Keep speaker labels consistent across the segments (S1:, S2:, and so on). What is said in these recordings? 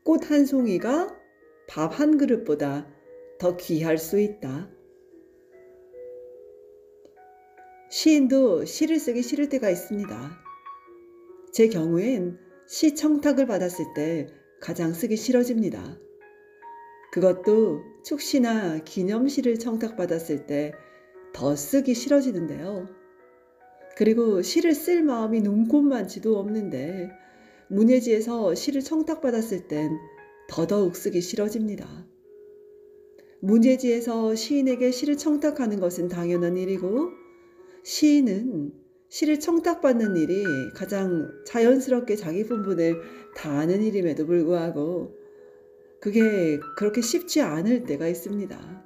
S1: 꽃 한 송이가 밥 한 그릇보다 더 귀할 수 있다. 시인도 시를 쓰기 싫을 때가 있습니다. 제 경우엔 시 청탁을 받았을 때 가장 쓰기 싫어집니다. 그것도 축시나 기념시를 청탁받았을 때 더 쓰기 싫어지는데요. 그리고 시를 쓸 마음이 눈꼽만치도 없는데 문예지에서 시를 청탁받았을 땐 더더욱 쓰기 싫어집니다. 문예지에서 시인에게 시를 청탁하는 것은 당연한 일이고 시인은 시를 청탁받는 일이 가장 자연스럽게 자기 본분을 다하는 일임에도 불구하고 그게 그렇게 쉽지 않을 때가 있습니다.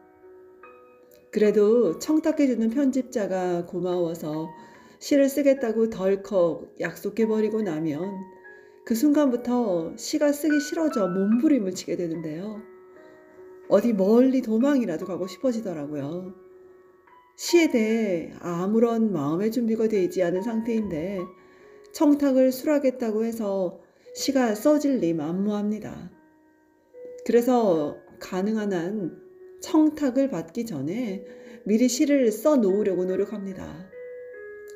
S1: 그래도 청탁해주는 편집자가 고마워서 시를 쓰겠다고 덜컥 약속해버리고 나면 그 순간부터 시가 쓰기 싫어져 몸부림을 치게 되는데요. 어디 멀리 도망이라도 가고 싶어지더라고요. 시에 대해 아무런 마음의 준비가 되지 않은 상태인데 청탁을 수락했다고 해서 시가 써질 리 만무합니다. 그래서 가능한 한 청탁을 받기 전에 미리 시를 써놓으려고 노력합니다.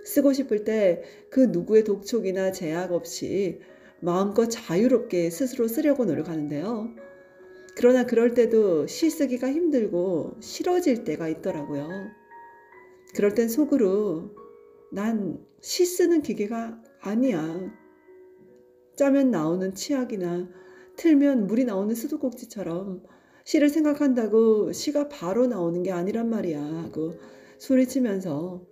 S1: 쓰고 싶을 때 그 누구의 독촉이나 제약 없이 마음껏 자유롭게 스스로 쓰려고 노력하는데요. 그러나 그럴 때도 시 쓰기가 힘들고 싫어질 때가 있더라고요. 그럴 땐 속으로 난 시 쓰는 기계가 아니야. 짜면 나오는 치약이나 틀면 물이 나오는 수도꼭지처럼 시를 생각한다고 시가 바로 나오는 게 아니란 말이야 하고 소리치면서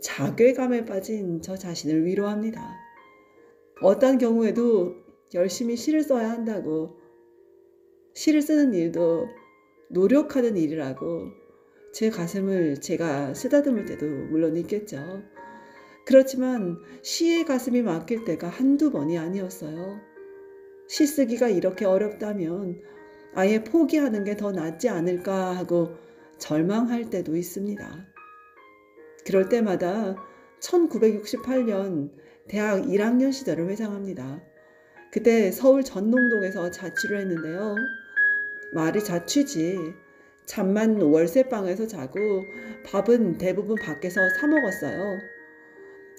S1: 자괴감에 빠진 저 자신을 위로합니다. 어떤 경우에도 열심히 시를 써야 한다고 시를 쓰는 일도 노력하는 일이라고 제 가슴을 제가 쓰다듬을 때도 물론 있겠죠. 그렇지만 시의 가슴이 막힐 때가 한두 번이 아니었어요. 시 쓰기가 이렇게 어렵다면 아예 포기하는 게 더 낫지 않을까 하고 절망할 때도 있습니다. 그럴 때마다 1968년 대학 1학년 시절을 회상합니다. 그때 서울 전농동에서 자취를 했는데요. 말이 자취지. 잠만 월세방에서 자고 밥은 대부분 밖에서 사 먹었어요.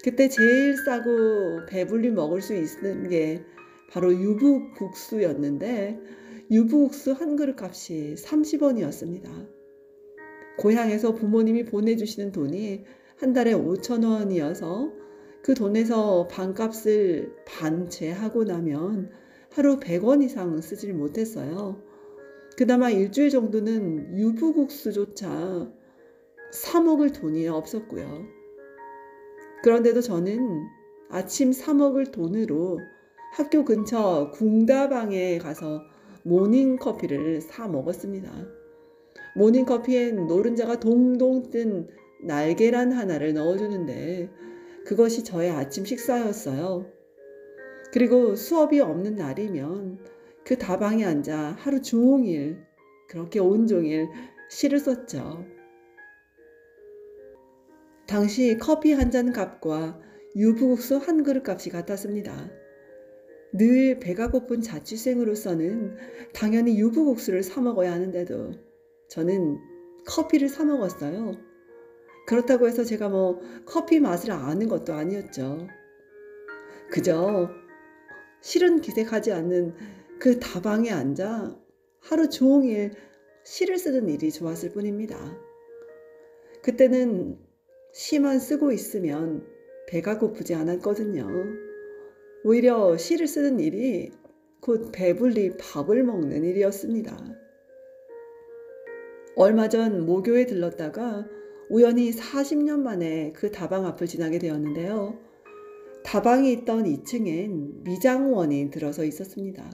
S1: 그때 제일 싸고 배불리 먹을 수 있는 게 바로 유부국수였는데 유부국수 한 그릇 값이 30원이었습니다. 고향에서 부모님이 보내주시는 돈이 한 달에 5,000원이어서 그 돈에서 반값을 반제하고 나면 하루 100원 이상 쓰질 못했어요. 그나마 일주일 정도는 유부국수조차 사 먹을 돈이 없었고요. 그런데도 저는 아침 사 먹을 돈으로 학교 근처 궁다방에 가서 모닝커피를 사 먹었습니다. 모닝커피엔 노른자가 동동 뜬 날계란 하나를 넣어주는데 그것이 저의 아침 식사였어요. 그리고 수업이 없는 날이면 그 다방에 앉아 하루 종일 그렇게 온종일 시를 썼죠. 당시 커피 한 잔 값과 유부국수 한 그릇 값이 같았습니다. 늘 배가 고픈 자취생으로서는 당연히 유부국수를 사 먹어야 하는데도 저는 커피를 사 먹었어요. 그렇다고 해서 제가 커피 맛을 아는 것도 아니었죠. 그저 실은 기색하지 않는 그 다방에 앉아 하루 종일 시를 쓰는 일이 좋았을 뿐입니다. 그때는 시만 쓰고 있으면 배가 고프지 않았거든요. 오히려 시를 쓰는 일이 곧 배불리 밥을 먹는 일이었습니다. 얼마 전 모교에 들렀다가 우연히 40년 만에 그 다방 앞을 지나게 되었는데요. 다방이 있던 2층엔 미장원이 들어서 있었습니다.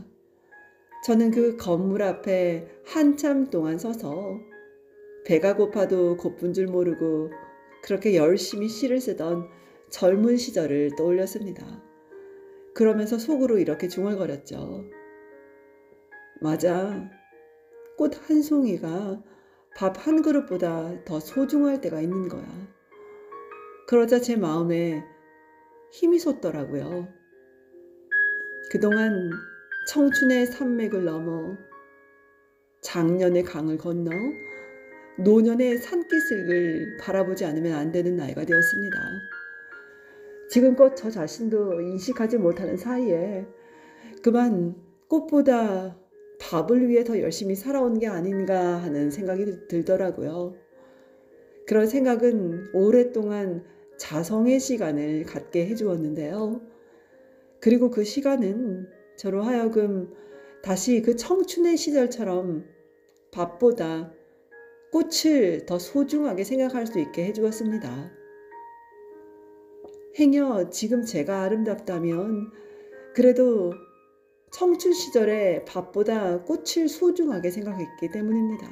S1: 저는 그 건물 앞에 한참 동안 서서 배가 고파도 고픈 줄 모르고 그렇게 열심히 시를 쓰던 젊은 시절을 떠올렸습니다. 그러면서 속으로 이렇게 중얼거렸죠. 맞아. 꽃 한 송이가 밥 한 그릇보다 더 소중할 때가 있는 거야. 그러자 제 마음에 힘이 솟더라고요. 그동안 청춘의 산맥을 넘어 장년의 강을 건너 노년의 산기슭을 바라보지 않으면 안 되는 나이가 되었습니다. 지금껏 저 자신도 인식하지 못하는 사이에 그만 꽃보다 밥을 위해 더 열심히 살아온 게 아닌가 하는 생각이 들더라고요. 그런 생각은 오랫동안 자성의 시간을 갖게 해주었는데요. 그리고 그 시간은 저로 하여금 다시 그 청춘의 시절처럼 밥보다 꽃을 더 소중하게 생각할 수 있게 해주었습니다. 행여 지금 제가 아름답다면 그래도 청춘 시절에 밥보다 꽃을 소중하게 생각했기 때문입니다.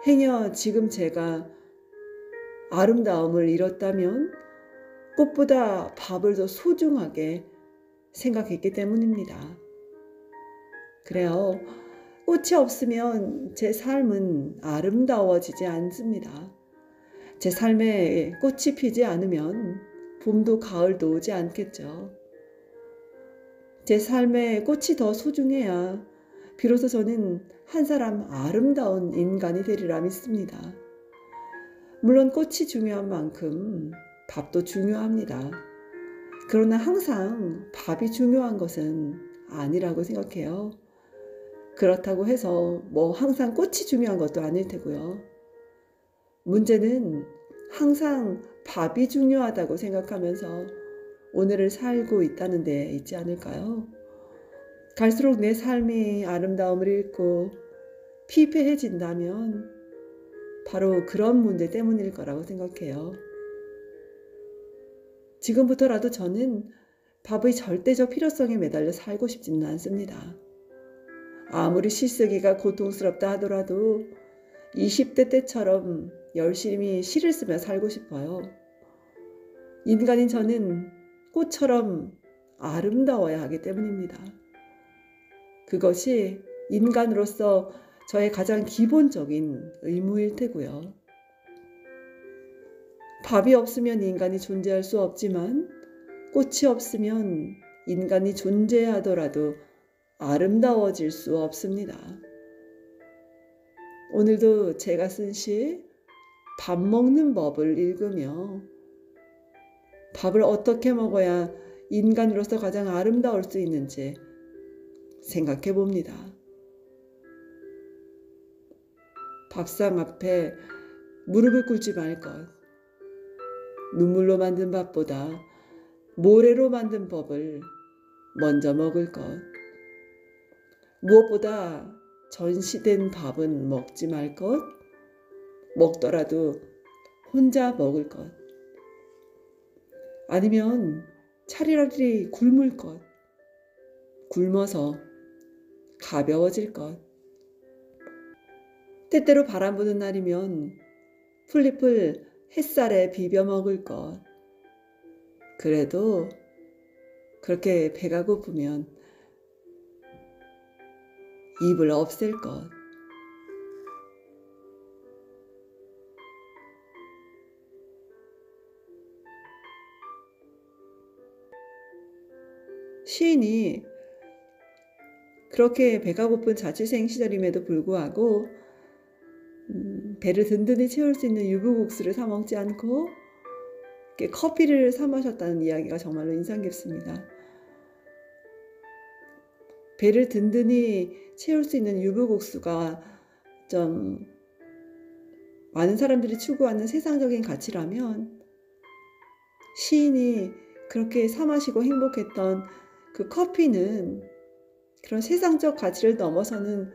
S1: 행여 지금 제가 아름다움을 잃었다면 꽃보다 밥을 더 소중하게 생각했기 때문입니다. 그래요. 꽃이 없으면 제 삶은 아름다워지지 않습니다. 제 삶에 꽃이 피지 않으면 봄도 가을도 오지 않겠죠. 제 삶에 꽃이 더 소중해야 비로소 저는 한 사람 아름다운 인간이 되리라 믿습니다. 물론 꽃이 중요한 만큼 밥도 중요합니다. 그러나 항상 밥이 중요한 것은 아니라고 생각해요. 그렇다고 해서 항상 꽃이 중요한 것도 아닐 테고요. 문제는 항상 밥이 중요하다고 생각하면서 오늘을 살고 있다는 데 있지 않을까요? 갈수록 내 삶이 아름다움을 잃고 피폐해진다면 바로 그런 문제 때문일 거라고 생각해요. 지금부터라도 저는 밥의 절대적 필요성에 매달려 살고 싶지는 않습니다. 아무리 시쓰기가 고통스럽다 하더라도 20대 때처럼 열심히 시를 쓰며 살고 싶어요. 인간인 저는 꽃처럼 아름다워야 하기 때문입니다. 그것이 인간으로서 저의 가장 기본적인 의무일 테고요. 밥이 없으면 인간이 존재할 수 없지만 꽃이 없으면 인간이 존재하더라도 아름다워질 수 없습니다. 오늘도 제가 쓴 시 밥 먹는 법을 읽으며 밥을 어떻게 먹어야 인간으로서 가장 아름다울 수 있는지 생각해 봅니다. 밥상 앞에 무릎을 꿇지 말 것. 눈물로 만든 밥보다 모래로 만든 법을 먼저 먹을 것. 무엇보다 전시된 밥은 먹지 말 것. 먹더라도 혼자 먹을 것. 아니면 차라리 굶을 것. 굶어서 가벼워질 것. 때때로 바람 부는 날이면 풀잎을 햇살에 비벼 먹을 것. 그래도 그렇게 배가 고프면 입을 없앨 것. 시인이 그렇게 배가 고픈 자취생 시절임에도 불구하고 배를 든든히 채울 수 있는 유부국수를 사 먹지 않고 커피를 사 마셨다는 이야기가 정말로 인상 깊습니다. 배를 든든히 채울 수 있는 유부국수가 좀 많은 사람들이 추구하는 세상적인 가치라면 시인이 그렇게 사 마시고 행복했던 그 커피는 그런 세상적 가치를 넘어서는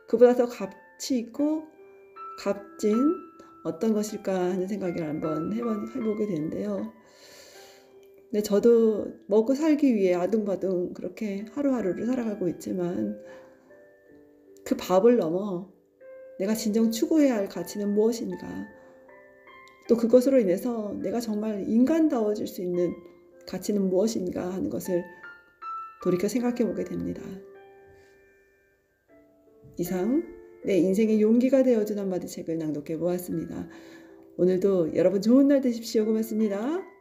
S1: 그보다 더 가치 있고 값진 어떤 것일까 하는 생각을 한번 해보게 되는데요. 근데 저도 먹고 살기 위해 아둥바둥 그렇게 하루하루를 살아가고 있지만 그 밥을 넘어 내가 진정 추구해야 할 가치는 무엇인가, 또 그것으로 인해서 내가 정말 인간다워질 수 있는 가치는 무엇인가 하는 것을 돌이켜 생각해 보게 됩니다. 이상 내 인생의 용기가 되어준 한마디 책을 낭독해 보았습니다. 오늘도 여러분 좋은 날 되십시오. 고맙습니다.